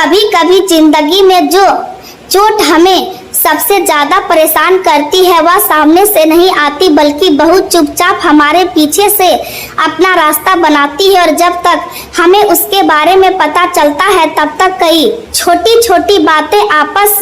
कभी कभी जिंदगी में जो चोट हमें सबसे ज्यादा परेशान करती है वह सामने से नहीं आती बल्कि बहुत चुपचाप हमारे पीछे से अपना रास्ता बनाती है। और जब तक हमें उसके बारे में पता चलता है तब तक कई छोटी छोटी बातें आपस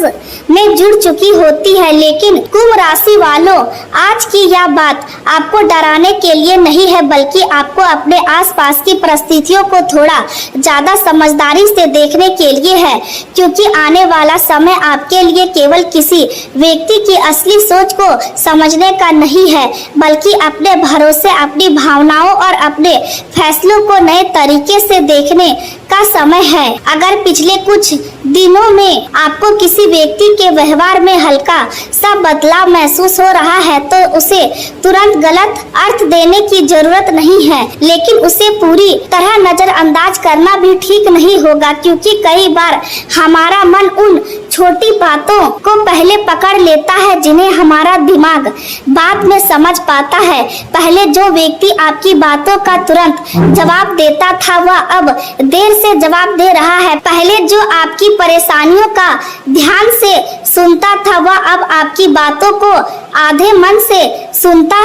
में जुड़ चुकी होती है। लेकिन कुंभ राशि वालों, आज की यह बात आपको डराने के लिए नहीं है बल्कि आपको अपने आसपास की परिस्थितियों को थोड़ा ज्यादा समझदारी से देखने के लिए है, क्योंकि आने वाला समय आपके लिए केवल किसी व्यक्ति की असली सोच को समझने का नहीं है बल्कि अपने भरोसे, अपनी भावनाओं और अपने फैसलों को नए तरीके से देखने का समय है। अगर पिछले कुछ दिनों में आपको किसी व्यक्ति के व्यवहार में हल्का सा बदलाव महसूस हो रहा है तो उसे तुरंत गलत अर्थ देने की जरूरत नहीं है, लेकिन उसे पूरी तरह नजरअंदाज करना भी ठीक नहीं होगा, क्योंकि कई बार हमारा मन उन छोटी बातों को पहले पकड़ लेता है जिन्हें हमारा दिमाग बाद में समझ पाता है। पहले जो व्यक्ति आपकी बातों का तुरंत जवाब देता था वह अब देर से जवाब दे रहा है। पहले जो आपकी परेशानियों का ध्यान से सुनता था वह अब आपकी बातों को आधे मन से सुनता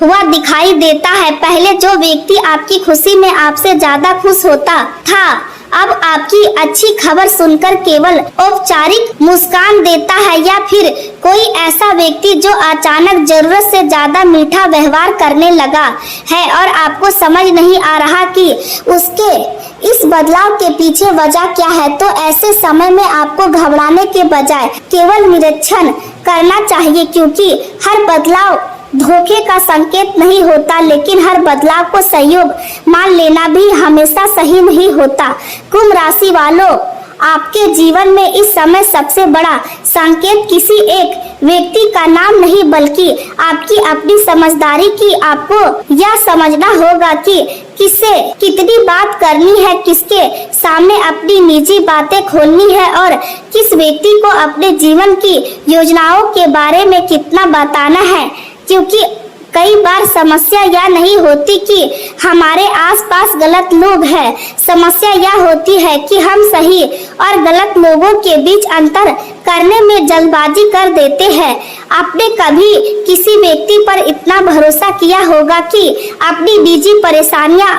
हुआ दिखाई देता है। पहले जो व्यक्ति आपकी खुशी में आपसे ज्यादा खुश होता था अब आपकी अच्छी खबर सुनकर केवल औपचारिक मुस्कान देता है, या फिर कोई ऐसा व्यक्ति जो अचानक जरूरत से ज्यादा मीठा व्यवहार करने लगा है और आपको समझ नहीं आ रहा कि उसके इस बदलाव के पीछे वजह क्या है। तो ऐसे समय में आपको घबराने के बजाय केवल निरीक्षण करना चाहिए, क्योंकि हर बदलाव धोखे का संकेत नहीं होता, लेकिन हर बदलाव को सहयोग मान लेना भी हमेशा सही नहीं होता। कुंभ राशि वालों, आपके जीवन में इस समय सबसे बड़ा संकेत किसी एक व्यक्ति का नाम नहीं बल्कि आपकी अपनी समझदारी की। आपको यह समझना होगा कि किससे कितनी बात करनी है, किसके सामने अपनी निजी बातें खोलनी है और किस व्यक्ति को अपने जीवन की योजनाओं के बारे में कितना बताना है, क्योंकि कई बार समस्या यह नहीं होती कि हमारे आसपास गलत लोग हैं, समस्या यह होती है कि हम सही और गलत लोगों के बीच अंतर करने में जल्दबाजी कर देते हैं। आपने कभी किसी व्यक्ति पर इतना भरोसा किया होगा कि अपनी निजी परेशानियां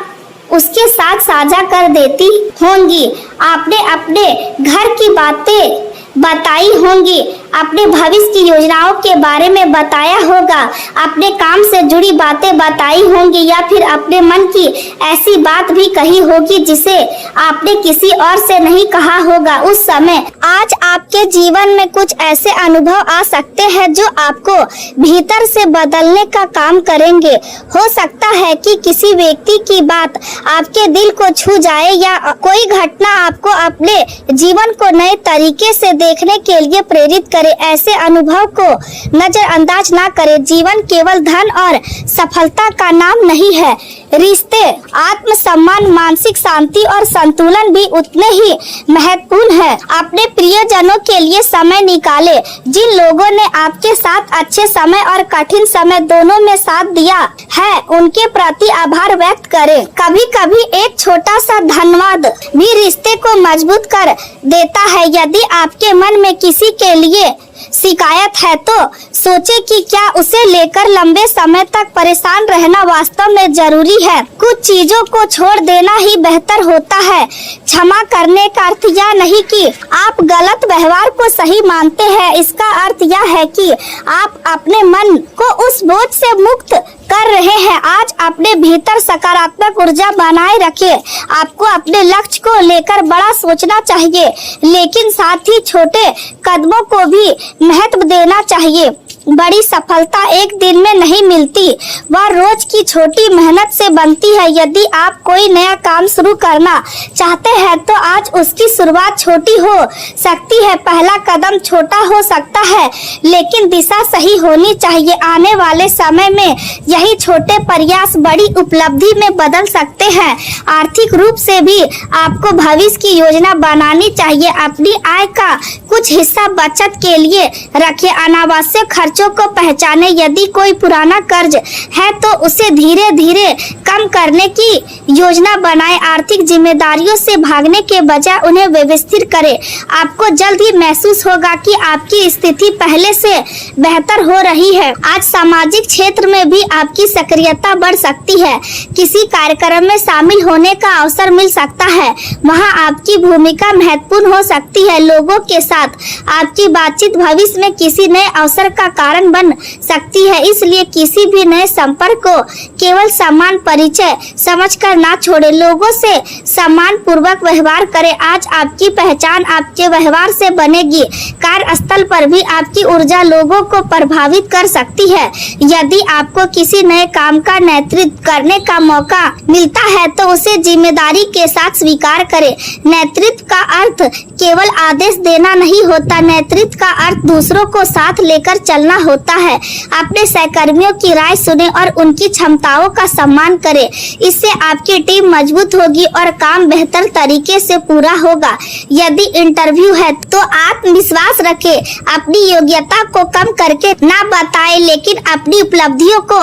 उसके साथ साझा कर देती होंगी, आपने अपने घर की बातें बताई होंगी, अपने भविष्य की योजनाओं के बारे में बताया होगा, अपने काम से जुड़ी बातें बताई होंगी, या फिर अपने मन की ऐसी बात भी कही होगी जिसे आपने किसी और से नहीं कहा होगा। उस समय आज आपके जीवन में कुछ ऐसे अनुभव आ सकते हैं जो आपको भीतर से बदलने का काम करेंगे। हो सकता है कि किसी व्यक्ति की बात आपके दिल को छू जाए या कोई घटना आपको अपने जीवन को नए तरीके से देखने के लिए प्रेरित करे। ऐसे अनुभव को नजरअंदाज ना करें। जीवन केवल धन और सफलता का नाम नहीं है, रिश्ते, आत्मसम्मान, मानसिक शांति और संतुलन भी उतने ही महत्वपूर्ण है। अपने प्रियजनों के लिए समय निकालें। जिन लोगों ने आपके साथ अच्छे समय और कठिन समय दोनों में साथ दिया है उनके प्रति आभार व्यक्त करें। कभी कभी एक छोटा सा धन्यवाद भी रिश्ते को मजबूत कर देता है। यदि आपके मन में किसी के लिए शिकायत है तो सोचे कि क्या उसे लेकर लंबे समय तक परेशान रहना वास्तव में जरूरी है। कुछ चीजों को छोड़ देना ही बेहतर होता है। क्षमा करने का अर्थ यह नहीं कि आप गलत व्यवहार को सही मानते हैं, इसका अर्थ यह है कि आप अपने मन को उस बोझ से मुक्त कर रहे हैं। आज अपने भीतर सकारात्मक ऊर्जा बनाए रखें। आपको अपने लक्ष्य को लेकर बड़ा सोचना चाहिए, लेकिन साथ ही छोटे कदमों को भी महत्व देना चाहिए। बड़ी सफलता एक दिन में नहीं मिलती, वह रोज की छोटी मेहनत से बनती है। यदि आप कोई नया काम शुरू करना चाहते हैं तो आज उसकी शुरुआत छोटी हो सकती है। पहला कदम छोटा हो सकता है, लेकिन दिशा सही होनी चाहिए। आने वाले समय में यही छोटे प्रयास बड़ी उपलब्धि में बदल सकते हैं। आर्थिक रूप से भी आपको भविष्य की योजना बनानी चाहिए। अपनी आय का कुछ हिस्सा बचत के लिए रखें। अनावश्यक खर्च खर्चों को पहचाने। यदि कोई पुराना कर्ज है तो उसे धीरे धीरे कम करने की योजना बनाए। आर्थिक जिम्मेदारियों से भागने के बजाय उन्हें व्यवस्थित करें। आपको जल्द ही महसूस होगा कि आपकी स्थिति पहले से बेहतर हो रही है। आज सामाजिक क्षेत्र में भी आपकी सक्रियता बढ़ सकती है। किसी कार्यक्रम में शामिल होने का अवसर मिल सकता है, वहां आपकी भूमिका महत्वपूर्ण हो सकती है। लोगों के साथ आपकी बातचीत भविष्य में किसी नए अवसर का कारण बन सकती है, इसलिए किसी भी नए संपर्क को केवल सम्मान परिचय समझकर ना छोड़े। लोगों से सम्मान पूर्वक व्यवहार करें। आज आपकी पहचान आपके व्यवहार से बनेगी। कार्यस्थल पर भी आपकी ऊर्जा लोगों को प्रभावित कर सकती है। यदि आपको किसी नए काम का नेतृत्व करने का मौका मिलता है तो उसे जिम्मेदारी के साथ स्वीकार करें। नेतृत्व का अर्थ केवल आदेश देना नहीं होता, नेतृत्व का अर्थ दूसरों को साथ लेकर चलना होता है। अपने सहकर्मियों की राय सुने और उनकी क्षमताओं का सम्मान करें। इससे आपकी टीम मजबूत होगी और काम बेहतर तरीके से पूरा होगा। यदि इंटरव्यू है तो आत्मविश्वास रखें। अपनी योग्यता को कम करके ना बताएं, लेकिन अपनी उपलब्धियों को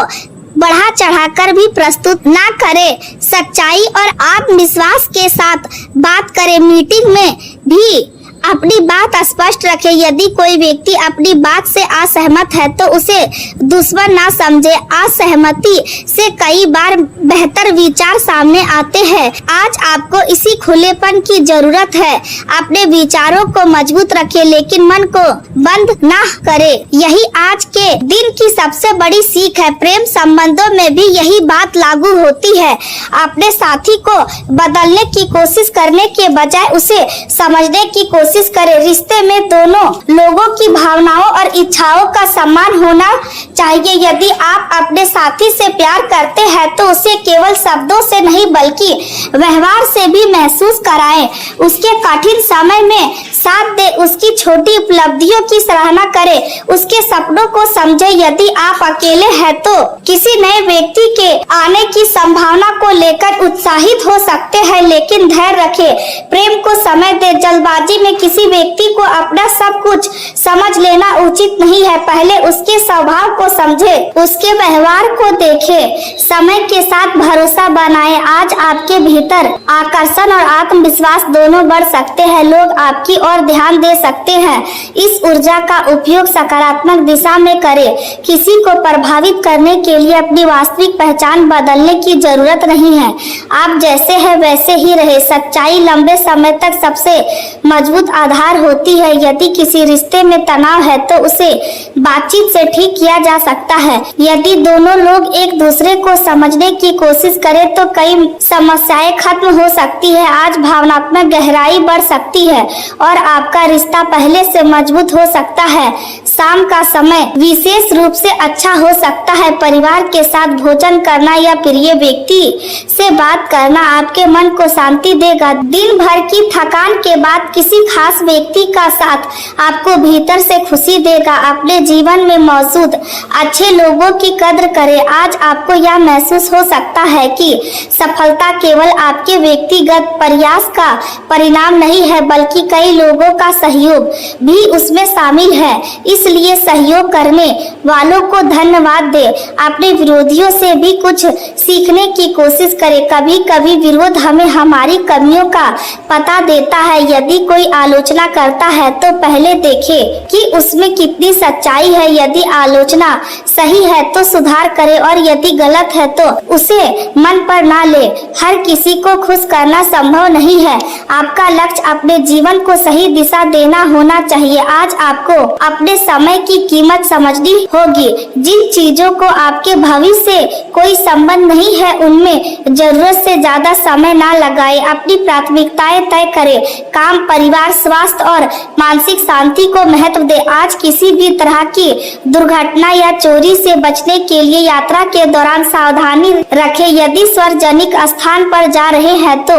बढ़ा चढ़ाकर भी प्रस्तुत ना करें। सच्चाई और आत्मविश्वास के साथ बात करें। मीटिंग में भी अपनी बात स्पष्ट रखें। यदि कोई व्यक्ति अपनी बात से असहमत है तो उसे दुश्मन ना समझे। असहमति से कई बार बेहतर विचार सामने आते हैं। आज आपको इसी खुलेपन की जरूरत है। अपने विचारों को मजबूत रखें, लेकिन मन को बंद ना करें। यही आज के दिन की सबसे बड़ी सीख है। प्रेम संबंधों में भी यही बात लागू होती है। अपने साथी को बदलने की कोशिश करने के बजाय उसे समझने की कोशिश करें। रिश्ते में दोनों लोगों की भावनाओं और इच्छाओं का सम्मान होना चाहिए। यदि आप अपने साथी से प्यार करते हैं तो उसे केवल शब्दों से नहीं बल्कि व्यवहार से भी महसूस कराएं। उसके कठिन समय में साथ दे, उसकी छोटी उपलब्धियों की सराहना करें, उसके सपनों को समझे। यदि आप अकेले हैं तो किसी नए व्यक्ति के आने की संभावना को लेकर उत्साहित हो सकते हैं, लेकिन धैर्य रखें। प्रेम को समय दे। जल्दबाजी में किसी व्यक्ति को अपना सब कुछ समझ लेना उचित नहीं है। पहले उसके स्वभाव को समझे, उसके व्यवहार को देखे। समय के साथ भरोसा बनाए। आज आपके भीतर आकर्षण और आत्मविश्वास दोनों बढ़ सकते हैं। लोग आपकी ओर ध्यान दे सकते हैं। इस ऊर्जा का उपयोग सकारात्मक दिशा में करें। किसी को प्रभावित करने के लिए अपनी वास्तविक पहचान बदलने की जरूरत नहीं है। आप जैसे हैं वैसे ही रहे। सच्चाई लंबे समय तक सबसे मजबूत आधार होती है। यदि किसी रिश्ते में तनाव है तो उसे बातचीत से ठीक किया जा सकता है। यदि दोनों लोग एक दूसरे को समझने की कोशिश करें तो कई समस्याएं खत्म हो सकती है। आज भावनात्मक गहराई बढ़ सकती है और आपका रिश्ता पहले से मजबूत हो सकता है। शाम का समय विशेष रूप से अच्छा हो सकता है। परिवार के साथ भोजन करना या प्रिय व्यक्ति से बात करना आपके मन को शांति देगा। दिन भर की थकान के बाद किसी खास व्यक्ति का साथ आपको भीतर से खुशी देगा। अपने जीवन में मौजूद अच्छे लोगों की कद्र करें। आज आपको यह महसूस हो सकता है कि सफलता केवल आपके व्यक्तिगत प्रयास का परिणाम नहीं है, बल्कि कई लोगों का सहयोग भी उसमें शामिल है। इसलिए सहयोग करने वालों को धन्यवाद दें। अपने विरोधियों से भी कुछ सीखने की कोशिश करें। कभी कभी विरोध हमें हमारी कमियों का पता देता है। यदि कोई आलोचना करता है तो पहले देखें कि उसमें कितनी सच्चाई है। यदि आलोचना सही है तो सुधार करें और यदि गलत है तो उसे मन पर ना ले। हर किसी को खुश करना संभव नहीं है। आपका लक्ष्य अपने जीवन को सही दिशा देना होना चाहिए। आज आपको अपने समय की कीमत समझनी होगी। जिन चीजों को आपके भविष्य से कोई संबंध नहीं है उनमें जरूरत से ज्यादा समय ना लगाएं। अपनी प्राथमिकताएं तय करें। काम, परिवार, स्वास्थ्य और मानसिक शांति को महत्व दें। आज किसी भी तरह की दुर्घटना या चोरी से बचने के लिए यात्रा के दौरान सावधानी रखें। यदि सार्वजनिक स्थान पर जा रहे हैं तो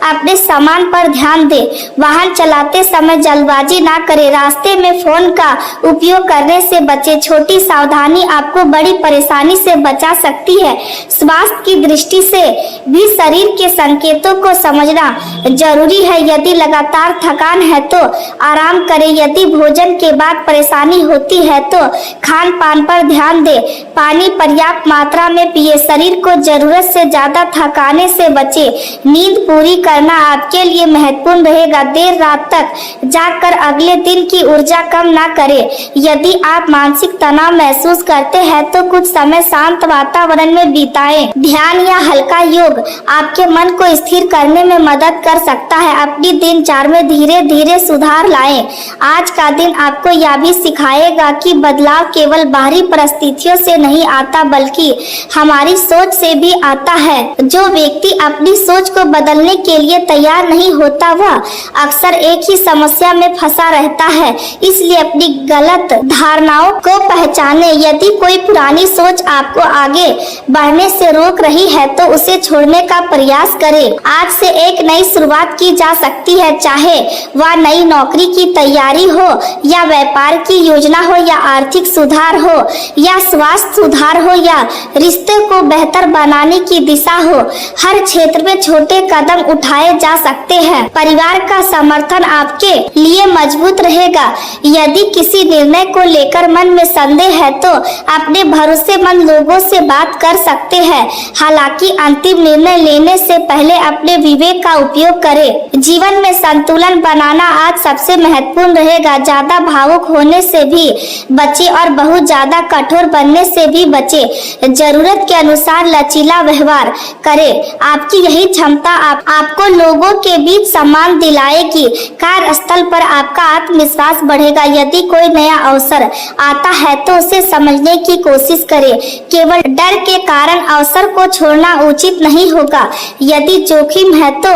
अपने सामान पर ध्यान दें। वाहन चलाते समय जल्दबाजी ना करें। रास्ते में फोन का उपयोग करने से बचें। छोटी सावधानी आपको बड़ी परेशानी से बचा सकती है। स्वास्थ्य की दृष्टि से भी शरीर के संकेतों को समझना जरूरी है। यदि लगातार थकान है तो आराम करें। यदि भोजन के बाद परेशानी होती है तो खान पान पर ध्यान दें। पानी पर्याप्त मात्रा में पिए। शरीर को जरूरत से ज्यादा थकाने से बचे। नींद पूरी करना आपके लिए महत्वपूर्ण रहेगा। देर रात तक जागकर अगले दिन की ऊर्जा कम ना करें। यदि आप मानसिक तनाव महसूस करते हैं तो कुछ समय शांत वातावरण में बिताएं। ध्यान या हल्का योग आपके मन को स्थिर करने में मदद कर सकता है। अपनी दिनचर्या में धीरे धीरे सुधार लाएं। आज का दिन आपको यह भी सिखाएगा कि बदलाव केवल बाहरी परिस्थितियों से नहीं आता बल्कि हमारी सोच से भी आता है। जो व्यक्ति अपनी सोच को बदलने के लिए तैयार नहीं होता वह अक्सर एक ही समस्या में फंसा रहता है। इसलिए अपनी गलत धारणाओं को पहचाने। यदि कोई पुरानी सोच आपको आगे बढ़ने से रोक रही है तो उसे छोड़ने का प्रयास करें। आज से एक नई शुरुआत की जा सकती है, चाहे वह नई नौकरी की तैयारी हो या व्यापार की योजना हो या आर्थिक सुधार हो या स्वास्थ्य सुधार हो या रिश्ते को बेहतर बनाने की दिशा हो। हर क्षेत्र में छोटे कदम उठाए जा सकते हैं। परिवार का समर्थन आपके लिए मजबूत रहेगा। यदि किसी निर्णय को लेकर मन में संदेह है तो अपने भरोसेमंद लोगों से बात कर सकते हैं। हालांकि अंतिम निर्णय लेने से पहले अपने विवेक का उपयोग करें। जीवन में संतुलन बनाना आज सबसे महत्वपूर्ण रहेगा। ज्यादा भावुक होने से भी बचे और बहुत ज्यादा कठोर बनने से भी बचे। जरूरत के अनुसार लचीला व्यवहार करें। आपकी यही क्षमता आपको लोगों के बीच सम्मान दिलाएगी। कार्यस्थल पर आपका आत्मविश्वास बढ़ेगा। यदि कोई नया अवसर आता है तो उसे समझने की कोशिश करें। केवल डर के कारण अवसर को छोड़ना उचित नहीं होगा। यदि जोखिम है तो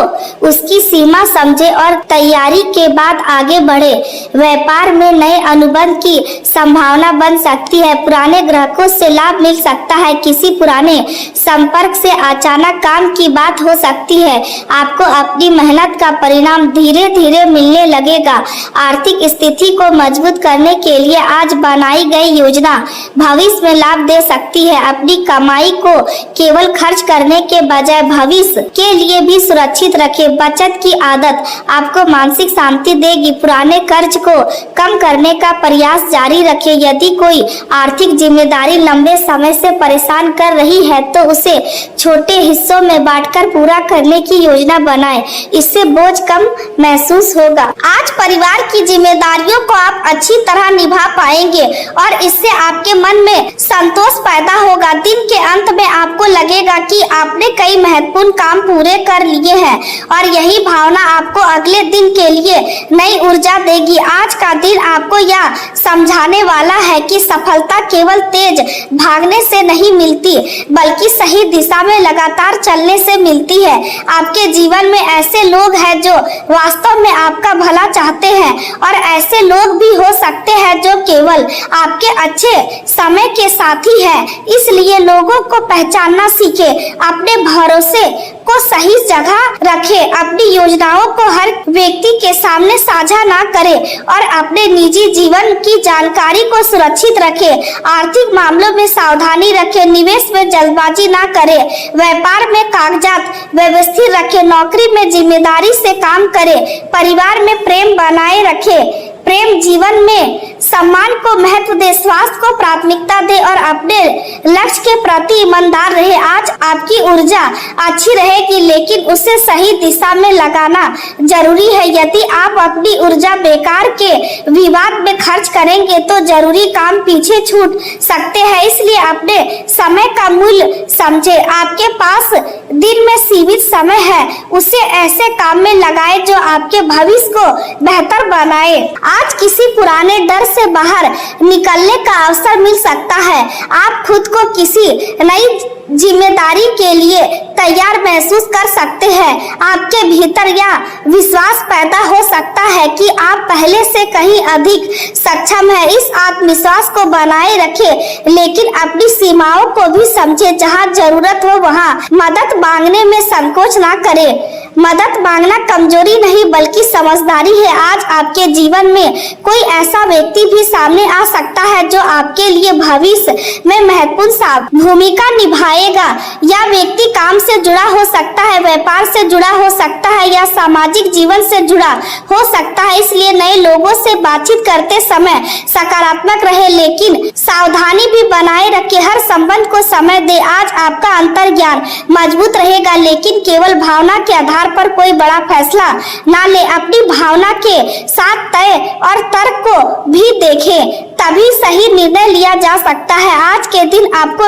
उसकी सीमा समझे और तैयारी के बाद आगे बढ़े। व्यापार में नए अनुबंध की संभावना बन सकती है। पुराने ग्राहकों से लाभ मिल सकता है। किसी पुराने संपर्क से अचानक काम की बात हो सकती है। आपको अपनी मेहनत का परिणाम धीरे धीरे मिलने लगेगा। आर्थिक स्थिति को मजबूत करने के लिए आज बनाई गई योजना भविष्य में लाभ दे सकती है। अपनी कमाई को केवल खर्च करने के बजाय भविष्य के लिए भी सुरक्षित रखें। बचत की आदत आपको मानसिक शांति देगी। पुराने कर्ज को कम करने का प्रयास जारी रखें। यदि कोई आर्थिक जिम्मेदारी लंबे समय से परेशान कर रही है तो उसे छोटे हिस्सों में बांटकर पूरा करने की योजना बनाएं। इससे बोझ कम महसूस होगा। आज परिवार की जिम्मेदारियों को आप अच्छी तरह निभा पाएंगे और इससे आपके मन में संतोष पैदा होगा। दिन के अंत में आपको लगेगा कि आपने कई महत्वपूर्ण काम पूरे कर लिए हैं और यही भावना आपको अगले दिन के लिए नई ऊर्जा देगी। आज का दिन आपको यह समझाने वाला है कि सफलता केवल तेज भागने से नहीं मिलती बल्कि सही दिशा में लगातार चलने से मिलती है। आपके जीवन में ऐसे लोग हैं जो वास्तव में आपका भला चाहते हैं और ऐसे लोग भी हो सकते हैं जो केवल आपके अच्छे समय के साथी हैं। इसलिए लोगों को पहचानना सीखें। अपने भरोसे को सही जगह रखें। अपनी योजनाओं को हर व्यक्ति के सामने साझा ना करें और अपने निजी जीवन की जानकारी को सुरक्षित रखें। आर्थिक मामलों में सावधानी रखें। निवेश में जल्दबाजी ना करें। व्यापार में कागजात व्यवस्थित रखें। नौकरी में जिम्मेदारी से काम करें। परिवार में प्रेम बनाए रखें। प्रेम जीवन में सम्मान को महत्व दे। स्वास्थ्य को प्राथमिकता दे और अपने लक्ष्य के प्रति ईमानदार रहे। आज आपकी ऊर्जा अच्छी रहेगी लेकिन उसे सही दिशा में लगाना जरूरी है। यदि आप अपनी ऊर्जा बेकार के विवाद में खर्च करेंगे तो जरूरी काम पीछे छूट सकते हैं। इसलिए अपने समय का मूल्य समझे। आपके पास दिन में सीमित समय है, उसे ऐसे काम में लगाए जो आपके भविष्य को बेहतर बनाए। आज किसी पुराने डर से बाहर निकलने का अवसर मिल सकता है। आप खुद को किसी नई जिम्मेदारी के लिए तैयार महसूस कर सकते हैं। आपके भीतर यह विश्वास पैदा हो सकता है कि आप पहले से कहीं अधिक सक्षम हैं। इस आत्मविश्वास को बनाए रखें लेकिन अपनी सीमाओं को भी समझें। जहां जरूरत हो वहां मदद मांगने में संकोच ना करें। मदद मांगना कमजोरी नहीं बल्कि समझदारी है। आज आपके जीवन में कोई ऐसा व्यक्ति भी सामने आ सकता है जो आपके लिए भविष्य में महत्वपूर्ण भूमिका निभाए जाएगा। यह व्यक्ति काम से जुड़ा हो सकता है, व्यापार से जुड़ा हो सकता है या सामाजिक जीवन से जुड़ा हो सकता है। इसलिए नए लोगों से बातचीत करते समय सकारात्मक रहे लेकिन सावधानी भी बनाए रखे। हर संबंध को समय दे। आज आपका अंतर्ज्ञान मजबूत रहेगा लेकिन केवल भावना के आधार पर कोई बड़ा फैसला ना ले। अपनी भावना के साथ तय और तर्क को भी देखें, तभी सही निर्णय लिया जा सकता है। आज के दिन आपको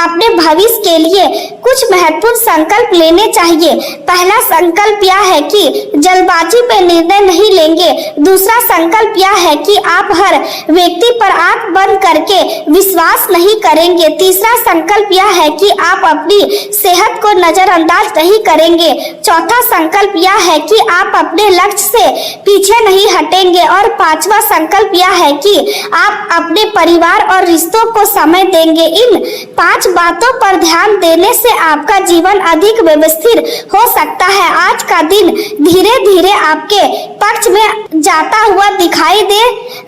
अपने भविष्य के लिए कुछ महत्वपूर्ण संकल्प लेने चाहिए। पहला संकल्प यह है कि जल्दबाजी में निर्णय नहीं लेंगे। दूसरा संकल्प यह है कि आप हर व्यक्ति पर आंख बंद करके विश्वास नहीं करेंगे। तीसरा संकल्प यह है कि आप अपनी सेहत को नजरअंदाज नहीं करेंगे। चौथा संकल्प यह है कि आप अपने लक्ष्य से पीछे नहीं हटेंगे और पांचवा संकल्प यह है कि आप अपने परिवार और रिश्तों को समय देंगे। इन 5 बातों पर ध्यान देने से आपका जीवन अधिक व्यवस्थित हो सकता है। आज का दिन धीरे धीरे आपके पक्ष में जाता हुआ दिखाई दे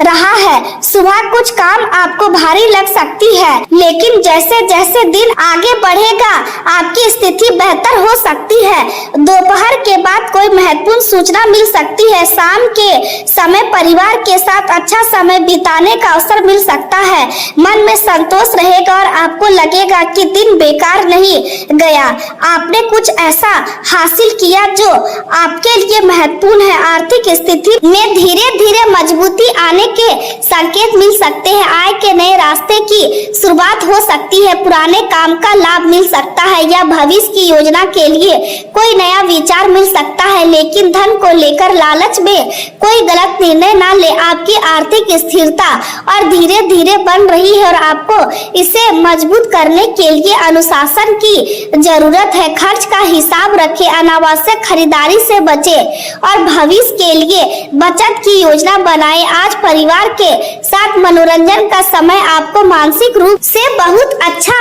रहा है। सुबह कुछ काम आपको भारी लग सकती है लेकिन जैसे जैसे दिन आगे बढ़ेगा आपकी स्थिति बेहतर हो सकती है। दोपहर के बाद कोई महत्वपूर्ण सूचना मिल सकती है। शाम के समय परिवार के साथ अच्छा समय बिताने का अवसर मिल सकता है। मन में संतोष रहेगा और आपको लगेगा कि दिन बेकार नहीं गया। आपने कुछ ऐसा हासिल किया जो आपके लिए महत्वपूर्ण है। आर्थिक स्थिति में धीरे धीरे मजबूती आने के संकेत मिल सकते हैं। आय के नए रास्ते की शुरुआत हो सकती है। पुराने काम का लाभ मिल सकता है या भविष्य की योजना के लिए कोई नया विचार मिल सकता है। लेकिन धन को लेकर लालच में कोई गलत निर्णय ना ले। आपकी आर्थिक स्थिरता और धीरे धीरे बन रही है और आपको इसे मजबूत करने के लिए अनुशासन की जरूरत है। खर्च का हिसाब रखें, अनावश्यक खरीदारी से बचें और भविष्य के लिए बचत की योजना बनाएं। आज परिवार के साथ मनोरंजन का समय आपको मानसिक रूप से बहुत अच्छा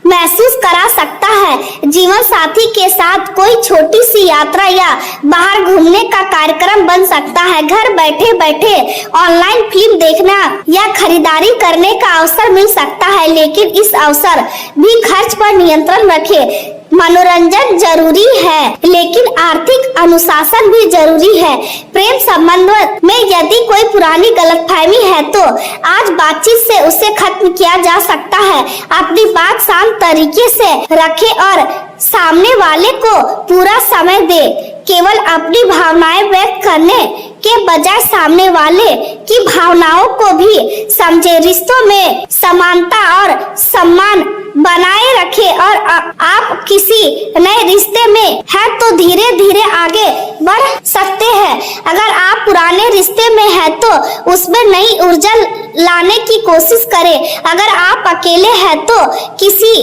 महसूस करा सकता है। जीवन साथी के साथ कोई छोटी सी यात्रा या बाहर घूमने का कार्यक्रम बन सकता है। घर बैठे बैठे ऑनलाइन फिल्म देखना या खरीदारी करने का अवसर मिल सकता है लेकिन इस अवसर भी खर्च पर नियंत्रण रखें। मनोरंजन जरूरी है लेकिन आर्थिक अनुशासन भी जरूरी है। प्रेम संबंध में यदि कोई पुरानी गलतफहमी है तो आज बातचीत से उसे खत्म किया जा सकता है। अपनी बात शांत तरीके से रखें और सामने वाले को पूरा समय दे। केवल अपनी भावनाएं व्यक्त करने के बजाय सामने वाले की भावनाओं को भी समझे। रिश्तों में समानता और सम्मान बनाए रखें और आप किसी नए रिश्ते में हैं तो धीरे धीरे आगे बढ़ सकते हैं। अगर आप पुराने रिश्ते में हैं तो उसमें नई ऊर्जा लाने की कोशिश करें। अगर आप अकेले हैं तो किसी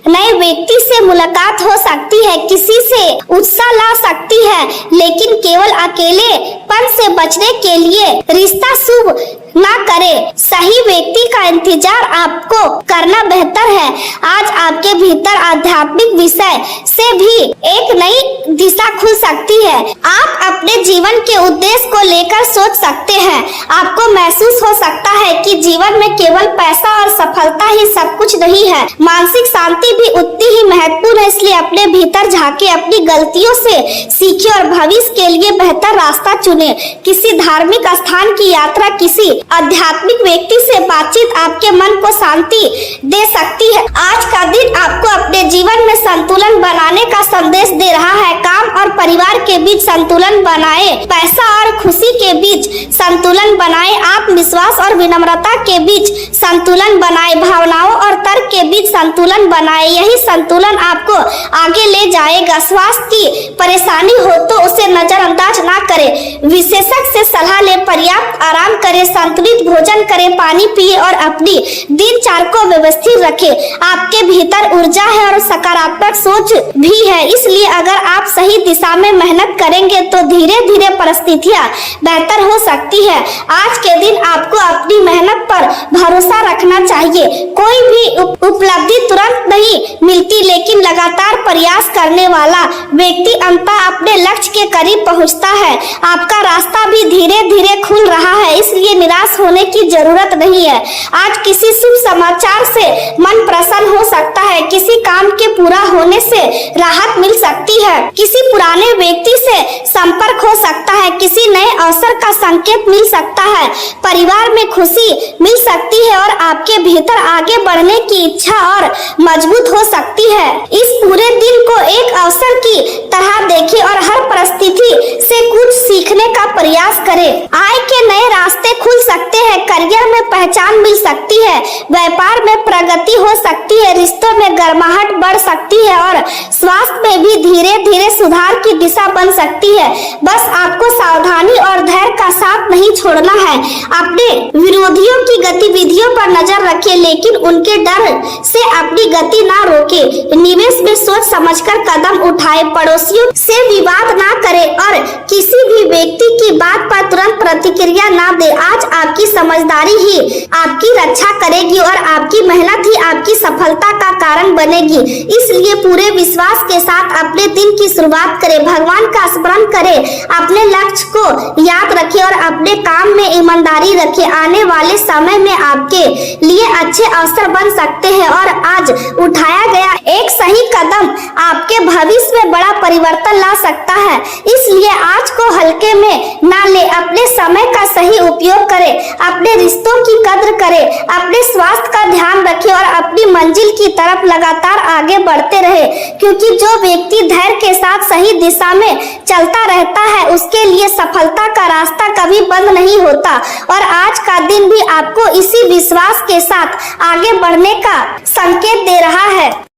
नए व्यक्ति से मुलाकात हो सकती है, किसी से उत्साह ला सकती है लेकिन केवल अकेलेपन से बचने के लिए रिश्ता शुभ ना करें। सही व्यक्ति का इंतजार आपको करना बेहतर है। आज आपके भीतर आध्यात्मिक विषय से भी एक नई दिशा खुल सकती है। आप अपने जीवन के उद्देश्य को लेकर सोच सकते हैं। आपको महसूस हो सकता है कि जीवन में केवल पैसा और सफलता ही सब कुछ नहीं है। मानसिक शांति भी उतनी ही महत्वपूर्ण है। इसलिए अपने भीतर झांके, अपनी गलतियों से सीखे और भविष्य के लिए बेहतर रास्ता चुने। किसी धार्मिक स्थान की यात्रा, किसी आध्यात्मिक व्यक्ति से बातचीत आपके मन को शांति दे सकती है। आज का दिन आपको अपने जीवन में संतुलन बनाने का संदेश दे रहा है। काम और परिवार के बीच संतुलन बनाए, पैसा और खुशी के बीच संतुलन बनाए, आत्मविश्वास और विनम्रता के बीच संतुलन बनाए, भावनाओं और तर्क के बीच संतुलन बनाए। यही संतुलन आपको आगे ले जाएगा। स्वास्थ्य की परेशानी हो तो उसे नजरअंदाज ना करें। विशेषज्ञ से सलाह ले, पर्याप्त आराम करें, संतुलित भोजन करें, पानी पिए और अपनी दिनचर्या को व्यवस्थित रखें। आपके भीतर ऊर्जा है और सकारात्मक सोच भी है। इसलिए अगर आप सही दिशा में मेहनत करेंगे तो धीरे धीरे परिस्थितियां बेहतर हो सकती है। आज के दिन आपको अपनी मेहनत पर भरोसा रखना चाहिए। कोई भी उपलब्धि तुरंत नहीं मिलती लेकिन लगातार प्रयास करने वाला व्यक्ति अंततः अपने लक्ष्य के करीब पहुंचता है। आपका रास्ता भी धीरे धीरे खुल रहा है। है, इसलिए निराश होने की जरूरत नहीं है। आज किसी शुभ समाचार से मन प्रसन्न हो सकता है, किसी काम के पूरा होने से राहत मिल सकती है, किसी पुराने व्यक्ति से संपर्क हो सकता है, किसी नए अवसर का संकेत मिल सकता है, परिवार में खुशी मिल सकती है और आपके भीतर आगे बढ़ने की इच्छा और मजबूत हो सकती है। इस पूरे दिन को एक अवसर की तरह देखें और हर परिस्थिति से कुछ सीखने का प्रयास करें। आय के नए रास्ते खुल सकते हैं, करियर में पहचान मिल सकती है, व्यापार में प्रगति हो सकती है, रिश्तों में गर्माहट बढ़ सकती है और स्वास्थ्य में भी धीरे धीरे सुधार की दिशा बन सकती है। बस आपको सावधानी और धैर्य का साथ नहीं छोड़ना है। अपने विरोधियों की गतिविधियों पर नजर रखें, लेकिन उनके डर से अपनी गति ना रोके। निवेश में सोच समझकर कदम उठाए, पड़ोसियों से विवाद ना करें और किसी भी व्यक्ति की बात पर तुरंत प्रतिक्रिया ना दे। आज आपकी समझदारी ही आपकी रक्षा करेगी और आपकी मेहनत ही आपकी सफलता का कारण बनेगी। इसलिए पूरे विश्वास के साथ अपने दिन की शुरुआत करें, भगवान का स्मरण करें, अपने लक्ष्य को याद रखें और अपने काम में ईमानदारी रखें। आने वाले समय में आपके लिए अच्छे अवसर बन सकते हैं और आज उठाया गया एक सही कदम आपके भविष्य में बड़ा परिवर्तन ला सकता है। इसलिए आज को हल्के में ना ले, अपने समय का सही उपयोग करें, अपने रिश्तों की कद्र करें, अपने स्वास्थ्य का ध्यान रखें और अपनी मंजिल की तरफ लगातार आगे बढ़ते रहे, क्योंकि जो व्यक्ति धैर्य के साथ सही दिशा में चलता रहता है उसके लिए सफलता का रास्ता कभी बंद नहीं होता। और आज का दिन भी आपको इसी विश्वास के साथ आगे बढ़ने का संकेत दे रहा है।